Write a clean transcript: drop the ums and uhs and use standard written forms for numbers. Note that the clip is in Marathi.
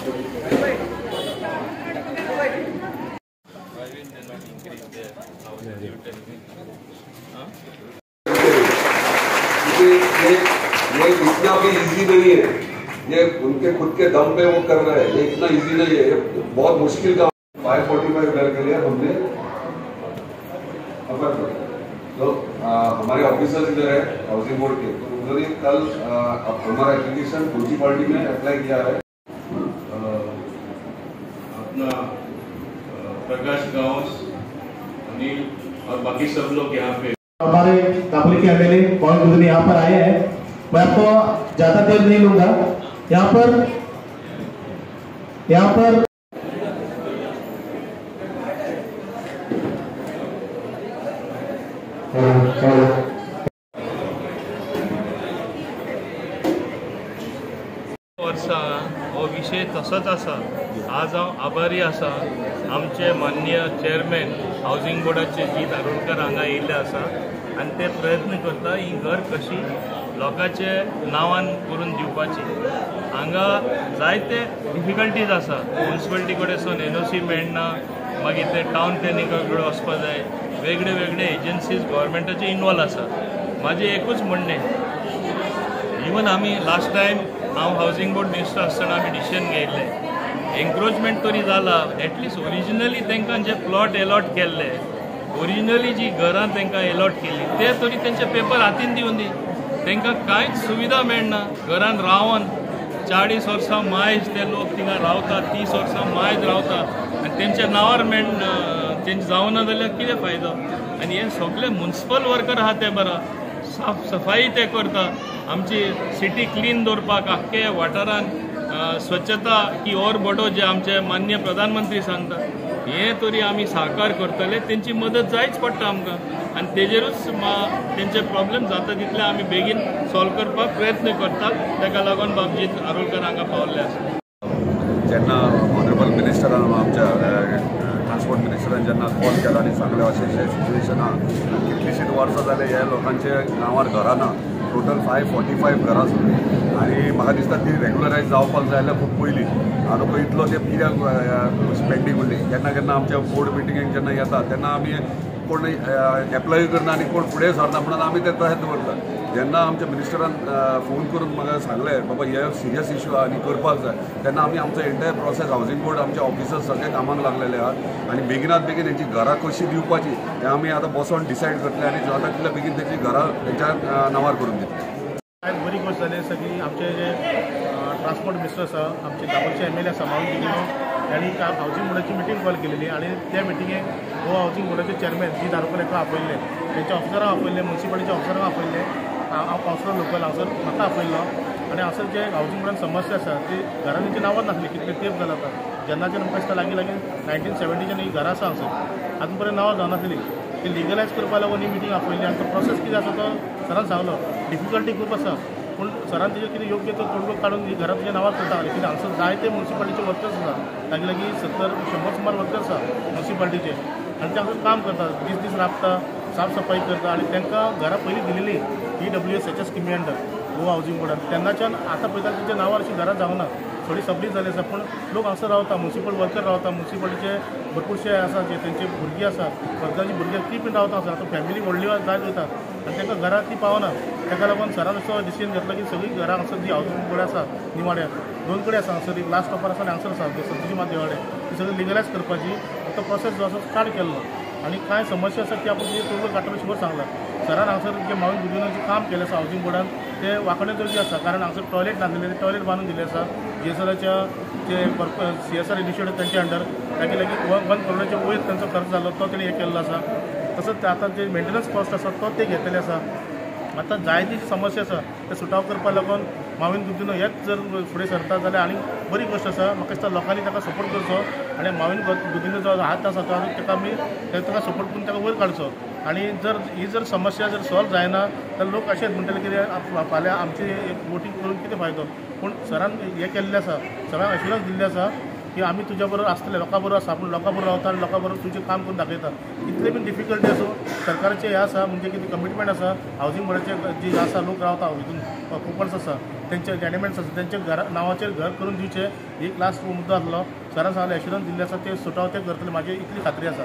ये इतना भी इजी नहीं है, ये उनके खुद के दम पे वो कर रहे हैं, ये इतना इजी नहीं है, ये बहुत मुश्किल काम। 545 घर के लिए हमने तो हमारे ऑफिसर्स इधर है हाउसिंग बोर्ड के, तो उन्होंने कल हमारा एप्लीकेशन म्यूनसिपालिटी में अप्लाई किया है। अपना प्रकाश गांव, अनिल और बाकी सब लोग यहाँ पे हमारे दापोली के एमएलए पवन गुदनी यहाँ पर आए हैं। मैं आपको ज्यादा देर नहीं लूंगा। यहाँ पर वर्षा हो विषय तसोच आसा। आज हांव आभारी आसा आमचे माननीय चेअरमॅन हावजिंग बोर्डाचे जी दारोडकर हांगा येयल्ले आसा आनी ते प्रयत्न करता ही घर कशी लोकांचे नांवान करून दिवपाची। हांगा जायते डिफिकल्टीज आसा, म्युनिसिपालिटी कडेन सावन एनओसी मेळना, मागीर ते टावन प्लॅनिंगा कडेन वचपा जाय, वेगळे वेगळे एजन्सीज गव्हर्मेंटाचे इनवॉल्व आसा। म्हाजें एकूच म्हणणें, इवन आमी लास्ट टायम हांव हावजिंग बोर्ड मिनिस्टर आसतना आमी डिसिजन घेयल्लें, एन्क्रोचमेंट तरी जाला, एटलिस्ट ओरिजिनली तांकां जे प्लॉट अलॉट केल्ले, ओरिजिनली जी घरां तांकां अलॉट केल्ली ते तरी तेंचे पेपर हातीन दिवन दी। तांकां कांयच सुविधा मेळना, घरान रावन 40 वर्सां मायज ते लोक थिंगा रावता, 30 वर्सां मायज रावता आनी तेंच्या नांवार तेंचे जावना जाल्यार कितें फायदो। आनी हे सगळे म्युनिसिपल वर्कर आहा ते बरा साफ सफाई ते करता, आमची सिटी क्लीन दवरपाक आख्खे वाठारान स्वच्छता की और बडो जे आमचे माननीय प्रधानमंत्री सांगता हे तरी आमी साकार करतले, तेंची मदत जायच पडटा आमकां आनी तेजेरूच तेंचे प्रॉब्लेम जाता तितले आमी बेगीन सॉल्व करपाक प्रयत्न करतात। ताका लागून बाबजी आरोलकर हांगा पावल्ले आसा। जेन्ना ऑनरेबल मिनिस्टरान आमच्या ट्रान्सपोर्ट मिनिस्टरान जेन्ना कॉल केला आनी सांगलें अशें सिच्युएशन आहा, कितलीशींच वर्सां जाले ह्या लोकांचे नांवार घरां ना, टोटल 545 घरां सुद्दां, आनी म्हाका दिसता ती रेग्युलरायज जावपाक जाय जाल्यार खूब पयलीं। आतां पळय इतलो ते कित्याक पेंडींग उरली, केन्ना केन्ना आमच्या बोर्ड मिटिंगेक जेन्ना येता तेन्ना आमी कोण एप्लाय करना आनी कोण फुडें सरना म्हणून आमी ते तशेंच दवरतात। जेन्ना आमच्या मिनिस्टरान फोन करून म्हाका सांगलें बाबा हे सिरियस इश्यू आहा आनी करपाक जाय, तेन्ना आमी आमचो एंटायर प्रोसेस हावजिंग बोर्ड आमचे ऑफिसर्स सगळे कामाक लागलेले आहात आनी बेगिनात बेगीन हेंची घरां कशी दिवपाची तें आमी आतां बसोन डिसायड करतले आनी जाता तितल्या बेगीन तेंची घरां तेंच्या नांवार करून दितले। बरी गोष्ट जाली सगळी आमचे जे ट्रान्सपोर्ट मिनिस्टर आसा, आमचे दापोलीचे एमएलए आसा माऊन दिगिनो, त्यांनी हावजिंग बोर्डाची मिटींग कॉल केलेली आणि त्या मिटिंगेक हो हावजिंग बोर्डाचे चेअरमॅन जी दारोकर एका आपयल्ले, त्यांच्या ऑफिसरांक आपयल्ले, म्युनिसिपालिटीच्या ऑफिसरांक आपयल्ले, कावन्सिलर लोकल हांगसर म्हाका आपयल्लो आनी हांगसर जे हावजिंग बोर्डान समस्या आसा ती घरांची नांवां नासली, कितले तेंप जाला आतां, जेन्नाच्यान आमकां दिसता लागीं 1970च्यान ही घरां आसा हांगसर, आजून पर्यंत नांवां जावनासली, ती लिगलायज करपा लागून ही मिटींग आपयल्ली आनी तो प्रोसेस कितें आसा तो सरान सांगलो। डिफिकल्टी खूब आसा पूण सरान तेजेर कितें योग्य तो तोडगो काडून ही घरां तुज्या नांवार करता, लेकीन हांगसर जायते म्युनिसिपालिटीचे वर्कर्स आसा, लागीं 70-100 सुमार वर्कर्स आसा म्युनिसिपालिटीचे आनी ते हांगसर काम करता, दीस राबता, साफ सफाई करता आनी तांकां घरां पयलीं दिलेली EWSच्या स्किमी अंडर गोवा हावजिंग बोर्डान, तेन्नाच्यान आतां पळयता तेंच्या नांवार अशी घरां जावना, थोडी सबलीज जाली आसा पूण लोक हांगसर रावता, म्युनिसिपल वर्कर रावता, म्युनिसिपालिटीचे भरपूरशे आसा जे तेंचे भुरगीं आसा, वर्गाची भुरगीं ती बीन रावता हांगसर, आतां फॅमिली व्हडली जायत वयता आनी तांकां घरां ती पावना, ताका लागून सरान असो डिसिजन घेतलो की सगळीं घरां हांगसर जी हावजिंग बोर्ड आसा निवाड्यार 2 कडेन आसा हांगसर, एक लास्ट स्टॉपार आसा आनी हांगसर आसा सतीश मात देवाडे, ती सगळी लिगलायज करपाची तो प्रोसेस जो आसा स्टार्ट केल्लो आनी कांय समस्या आसा ती आपूण तुजें तोडगो काडटलो शिवर सांगला। सरान हांगसर जे माऊन गुदिनाचें काम केलें आसा हावजिंग बोर्डान ते वांकडे गरजे आसा, कारण हांगसर टॉयलेट नासलेले टॉयलेट बांदून दिले आसा GSRच्या जे CSR इनिशिएटीव त्यांच्या अंडर, ताका लागीं 1 करोडाच्या वयर तांचो खर्च जाल्लो तो तेणी हे केल्लो आसा। तसोच आतां जे मेंटेनन्स कॉस्ट आसा तो ते घेतलेले आसा। आतां जायती समस्या आसा ते सुटाव करपा लागून मावीन गुदिनो हेच जर फुडें सरता जाल्यार आनी बरी गोष्ट आसा। म्हाका दिसता लोकांनी ताका सपोर्ट करचो आनी मावीन गुदिनो जो हात आसा तो ताका आमी ताका सपोर्ट करून ताका वयर काडचो आनी जर ही जर समस्या जर सॉल्व जायना जाल्यार लोक अशेंच म्हणटले कितें फाल्यां आमची वोटींग करून कितें फायदो, पूण सरान हें केल्लें आसा, सगळ्यांक अश्युरन्स दिल्लें आसा की आम्ही तुझ्याबरोबर असतले लोकांबरोबर आसा आपण लोकांबरोबर रावता आणि लोकांबरोबर तुझे काम करून दाखयता इतले बीन डिफिकल्टी असो सरकारचे हे आसा म्हणजे कितें कमिटमेंट आसा हावजींग बोर्डाचे जे आसा लोक रावता हितून कुपन्स आसा त्यांचे गॅनेमेंट्स आसा त्यांचे नावाचेर घर करून दिवचे एक लास्ट मुद्दो आसलो सरान सांगले एश्युरन्स दिल्ले आसा ते सुटाव ते करतले म्हाजी इतली खात्री आसा.